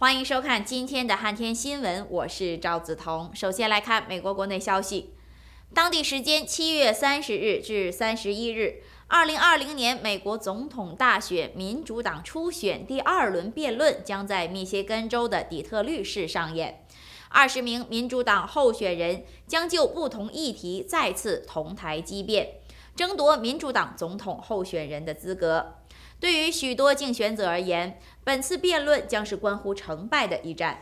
欢迎收看今天的汉天新闻，我是赵子彤。首先来看美国国内消息。当地时间7月30日至31日，2020年美国总统大选民主党初选第2轮辩论将在密歇根州的底特律市上演。20名民主党候选人将就不同议题再次同台激辩，争夺民主党总统候选人的资格。对于许多竞选者而言，本次辩论将是关乎成败的一战。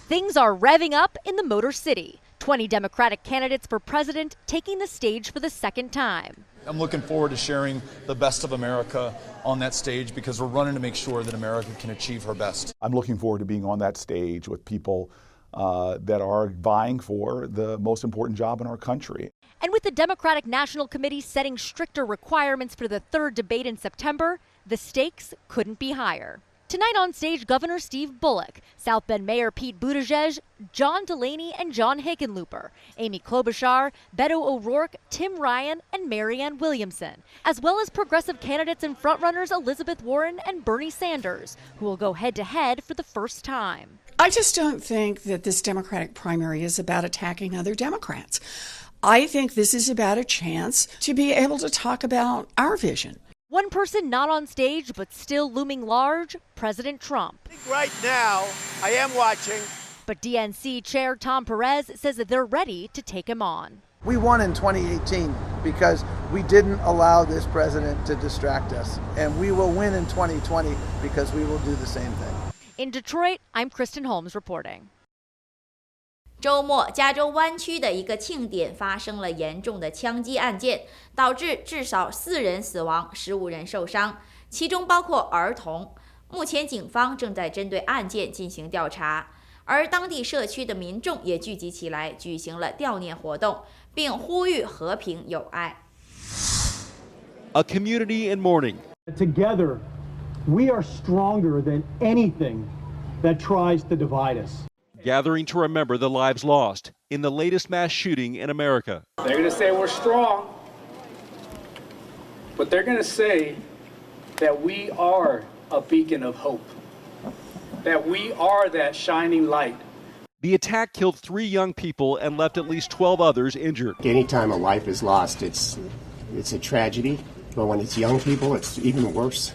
Things are revving up in the Motor City. 20 Democratic candidates for president taking the stage for the second time. I'm looking forward to sharing the best of America on that stage because we're running to make sure that America can achieve her best. I'm looking forward to being on that stage with people that are vying for the most important job in our country. And with the Democratic National Committee setting stricter requirements for the third debate in September, the stakes couldn't be higher. Tonight on stage, Governor Steve Bullock, South Bend Mayor Pete Buttigieg, John Delaney and John Hickenlooper, Amy Klobuchar, Beto O'Rourke, Tim Ryan, and Marianne Williamson, as well as progressive candidates and frontrunners Elizabeth Warren and Bernie Sanders, who will go head-to-head for the first time. I just don't think that this Democratic primary is about attacking other Democrats. I think this is about a chance to be able to talk about our vision. One person not on stage but still looming large, President Trump. Right now, I am watching. But DNC Chair Tom Perez says that they're ready to take him on. We won in 2018 because we didn't allow this president to distract us. And we will win in 2020 because we will do the same thing. In Detroit, I'm Kristen Holmes reporting. 周末，加州湾区的一个庆典发生了严重的枪击案件，导致至少4人死亡，15人受伤，其中包括儿童。目前，警方正在针对案件进行调查，而当地社区的民众也聚集起来，举行了悼念活动，并呼吁和平友爱。A community in mourning. Together, we are stronger than anything that tries to divide us. Gathering to remember the lives lost in the latest mass shooting in America. They're going to say we're strong, but they're going to say that we are a beacon of hope, that we are that shining light. The attack killed 3 young people and left at least 12 others injured. Anytime a life is lost, it's a tragedy, but when it's young people, it's even worse.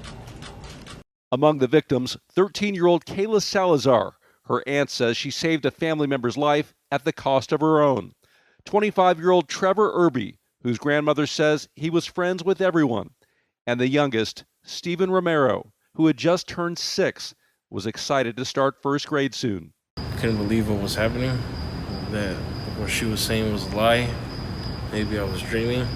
Among the victims, 13-year-old Kayla Salazar. Her aunt says she saved a family member's life at the cost of her own. 25-year-old Trevor Irby, whose grandmother says he was friends with everyone. And the youngest, Stephen Romero, who had just turned 6, was excited to start first grade soon. Couldn't believe what was happening, that what she was saying was a lie. Maybe I was dreaming.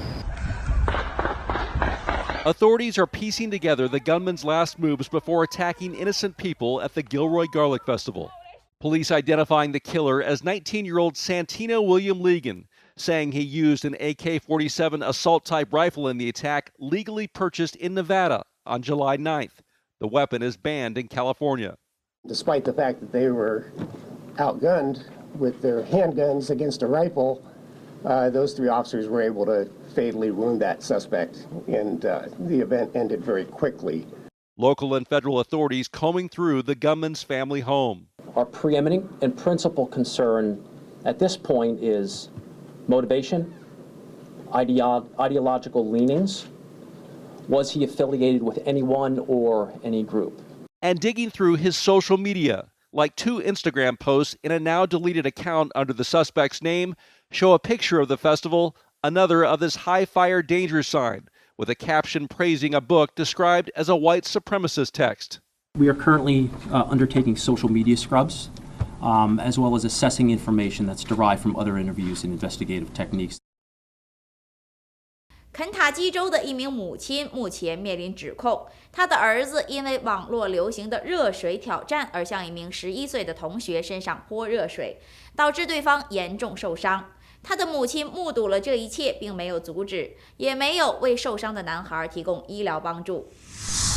Authorities are piecing together the gunman's last moves before attacking innocent people at the Gilroy Garlic Festival. Police identifying the killer as 19-year-old Santino William Legan, saying he used an AK-47 assault-type rifle in the attack legally purchased in Nevada on July 9th. The weapon is banned in California. Despite the fact that they were outgunned with their handguns against a rifle, those 3 officers were able to fatally wound that suspect, and the event ended very quickly. Local and federal authorities combing through the gunman's family home. Our preeminent and principal concern at this point is motivation, ideological leanings. Was he affiliated with anyone or any group? And digging through his social media, like 2 Instagram posts in a now deleted account under the suspect's name, show a picture of the festival, another of this high fire danger sign, with a caption praising a book described as a white supremacist text. We are currently undertaking social media scrubs, as well as assessing information that's derived from other interviews and investigative techniques. 肯塔基州的一名母亲目前面临指控，她的儿子因为网络流行的热水挑战而向一名11岁的同学身上泼热水，导致对方严重受伤。他的母亲目睹了这一切，并没有阻止，也没有为受伤的男孩提供医疗帮助。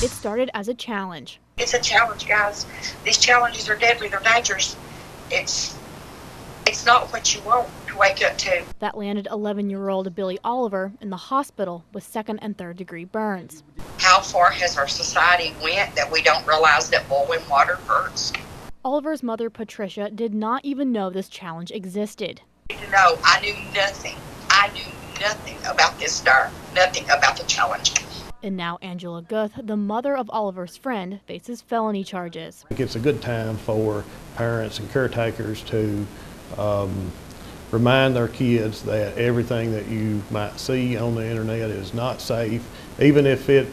It started as a challenge. It's a challenge, guys. These challenges are deadly. They're dangerous. It's not what you want to wake up to. That landed 11-year-old Billy Oliver in the hospital with 2nd and 3rd degree burns. How far has our society went that we don't realize that boiling water hurts? Oliver's mother, Patricia, did not even know this challenge existed. No, I knew nothing. I knew nothing about this star, nothing about the challenge. And now Angela Guth, the mother of Oliver's friend, faces felony charges. It's a good time for parents and caretakers to remind their kids that everything that you might see on the internet is not safe, even if it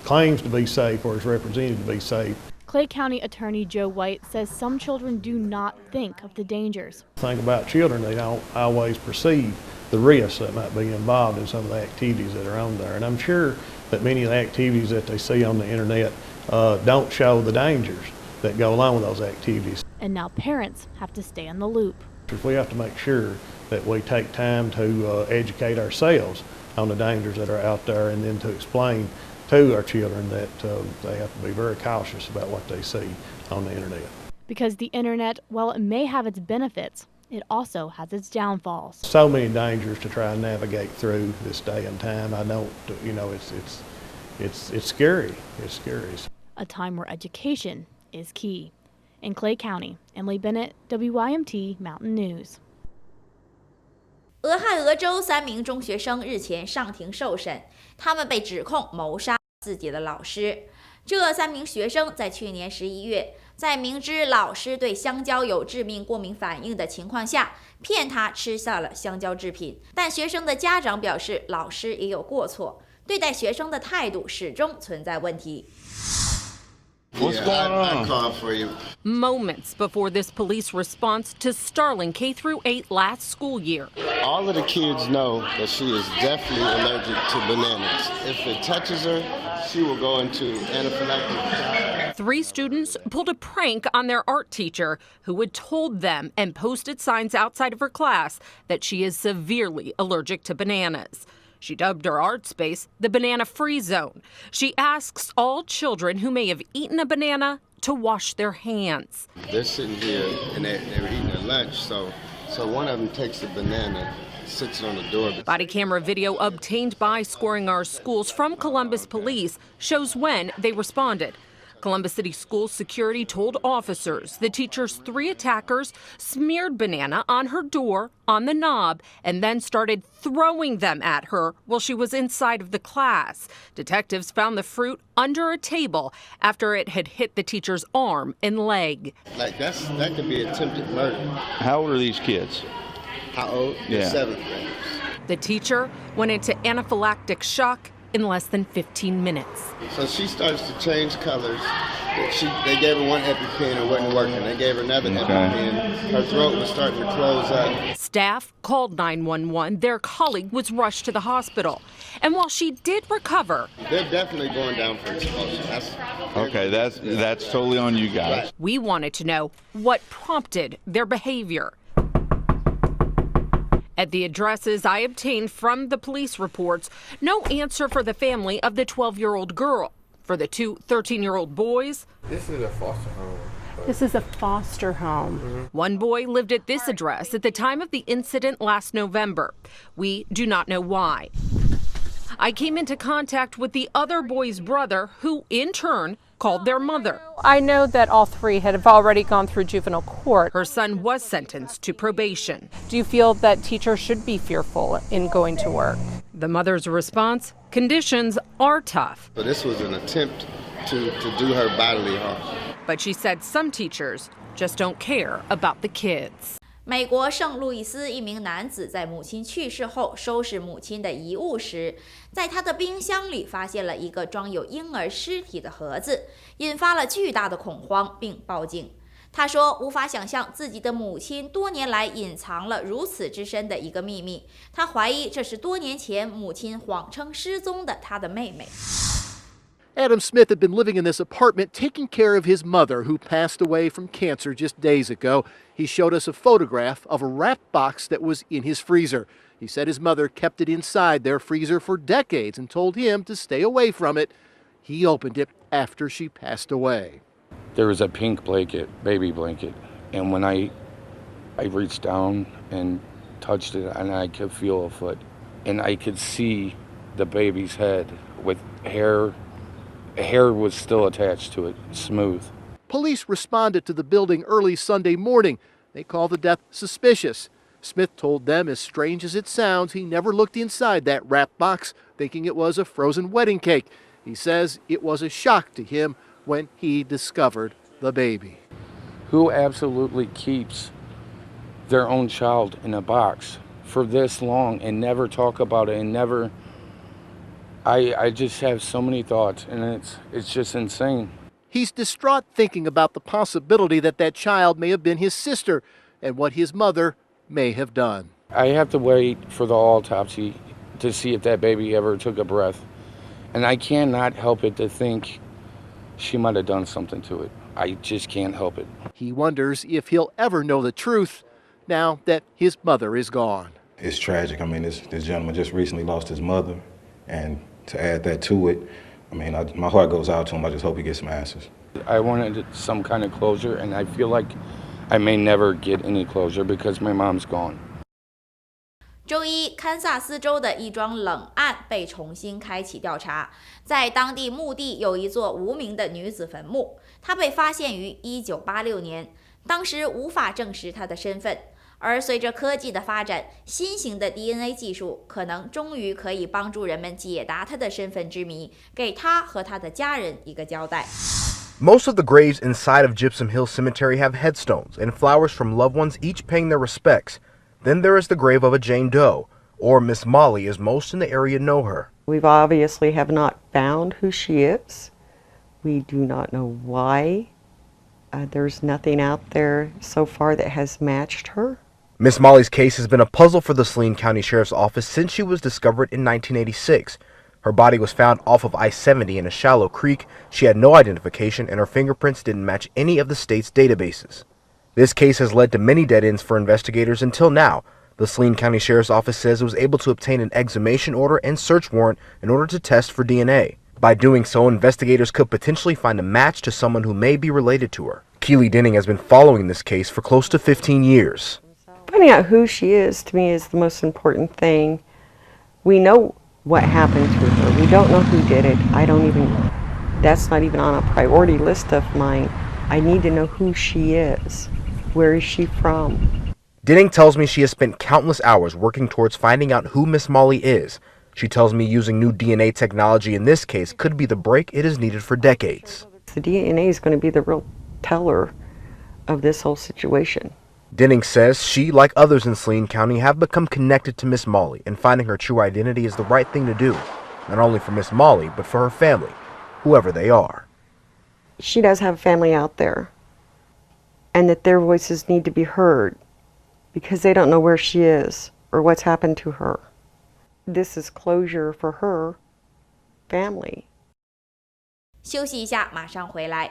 claims to be safe or is represented to be safe. Clay County Attorney Joe White says some children do not think of the dangers. Think about children, they don't always perceive the risks that might be involved in some of the activities that are on there. And I'm sure that many of the activities that they see on the internet don't show the dangers that go along with those activities. And now parents have to stay in the loop. We have to make sure that we take time to educate ourselves on the dangers that are out there, and then to explain to our children that they have to be very cautious about what they see on the internet. Because the internet, while it may have its benefits, it also has its downfalls. So many dangers to try and navigate through this day and time. I don't, it's scary. It's scary. A time where education is key. In Clay County, Emily Bennett, WYMT Mountain News. 俄亥俄州3名中学生日前上庭受审，他们被指控谋杀自己的老师。这3名学生在去年11月，在明知老师对香蕉有致命过敏反应的情况下，骗他吃下了香蕉制品。但学生的家长表示，老师也有过错，对待学生的态度始终存在问题。 What's going on? I called for you. Moments before this police response to Starling K-8 last school year. All of the kids know that she is definitely allergic to bananas. If it touches her, she will go into anaphylactic shock. 3 students pulled a prank on their art teacher, who had told them and posted signs outside of her class that she is severely allergic to bananas. She dubbed her art space the banana-free zone. She asks all children who may have eaten a banana to wash their hands. They're sitting here and they were eating their lunch, so one of them takes the banana, sits it on the door. Body camera video obtained by Scoring Our Schools from Columbus Police shows when they responded. Columbus City Schools security told officers the teacher's 3 attackers smeared banana on her door, on the knob, and then started throwing them at her while she was inside of the class. Detectives found the fruit under a table after it had hit the teacher's arm and leg. Like that could be attempted murder. How old are these kids? How old? Yeah. 7th graders. The teacher went into anaphylactic shock in less than 15 minutes. So she starts to change colors. They gave her one EpiPen, it wasn't working. They gave her another EpiPen. Her throat was starting to close up. Staff called 911. Their colleague was rushed to the hospital. And while she did recover, they're definitely going down for expulsion. That's totally on you guys. We wanted to know what prompted their behavior. At the addresses I obtained from the police reports, no answer for the family of the 12-year-old girl. For the 2 13-year-old boys, this is a foster home. This is a foster home. Mm-hmm. One boy lived at this address at the time of the incident last November. We do not know why. I came into contact with the other boy's brother, who in turn called their mother. I know that all 3 have already gone through juvenile court. Her son was sentenced to probation. Do you feel that teachers should be fearful in going to work? The mother's response, conditions are tough. So this was an attempt to do her bodily harm. But she said some teachers just don't care about the kids. 美国圣路易斯一名男子在母亲去世后收拾母亲的遗物时，在他的冰箱里发现了一个装有婴儿尸体的盒子，引发了巨大的恐慌，并报警。他说无法想象自己的母亲多年来隐藏了如此之深的一个秘密，他怀疑这是多年前母亲谎称失踪的他的妹妹。 Adam Smith had been living in this apartment taking care of his mother, who passed away from cancer just days ago. He showed us a photograph of a wrapped box that was in his freezer. He said his mother kept it inside their freezer for decades and told him to stay away from it. He opened it after she passed away. There was a pink blanket, baby blanket, and when I reached down and touched it, and I could feel a foot, and I could see the baby's head with hair was still attached to it, smooth. Police responded to the building early Sunday morning. They call the death suspicious. Smith told them, as strange as it sounds, he never looked inside that wrap box, thinking it was a frozen wedding cake. He says it was a shock to him when he discovered the baby. Who absolutely keeps their own child in a box for this long and never talk about it and never... I just have so many thoughts, and it's just insane. He's distraught thinking about the possibility that that child may have been his sister and what his mother may have done. I have to wait for the autopsy to see if that baby ever took a breath. And I cannot help it to think she might have done something to it. I just can't help it. He wonders if he'll ever know the truth now that his mother is gone. It's tragic. I mean, this gentleman just recently lost his mother, and to add that to it, I mean, my heart goes out to him. I just hope he gets some answers. I wanted some kind of closure, and I feel like I may never get any closure because my mom's gone. 周一，堪萨斯州的一桩冷案被重新开启调查。在当地墓地有一座无名的女子坟墓，她被发现于1986年，当时无法证实她的身份。而随着科技的发展，新型的 DNA 技术可能终于可以帮助人们解答她的身份之谜，给她和她的家人一个交代。Most of the graves inside of Gypsum Hill Cemetery have headstones and flowers from loved ones, each paying their respects. Then there is the grave of a Jane Doe, or Miss Molly as most in the area know her. We've obviously have not found who she is. We do not know why. There's nothing out there so far that has matched her. Miss Molly's case has been a puzzle for the Saline County Sheriff's Office since she was discovered in 1986. Her body was found off of I-70 in a shallow creek. She had no identification, and her fingerprints didn't match any of the state's databases. This case has led to many dead ends for investigators until now. The Saline County Sheriff's Office says it was able to obtain an exhumation order and search warrant in order to test for DNA. By doing so, investigators could potentially find a match to someone who may be related to her. Keely Denning has been following this case for close to 15 years. Finding out who she is, to me, is the most important thing. We know what happened to her. We don't know who did it. That's not even on a priority list of mine. I need to know who she is. Where is she from? Denning tells me she has spent countless hours working towards finding out who Miss Molly is. She tells me using new DNA technology in this case could be the break it has needed for decades. The DNA is going to be the real teller of this whole situation. Denning says she, like others in Saline County, have become connected to Miss Molly, and finding her true identity is the right thing to do, not only for Miss Molly, but for her family, whoever they are. She does have family out there, and that their voices need to be heard because they don't know where she is or what's happened to her. This is closure for her family. 休息一下，马上回来。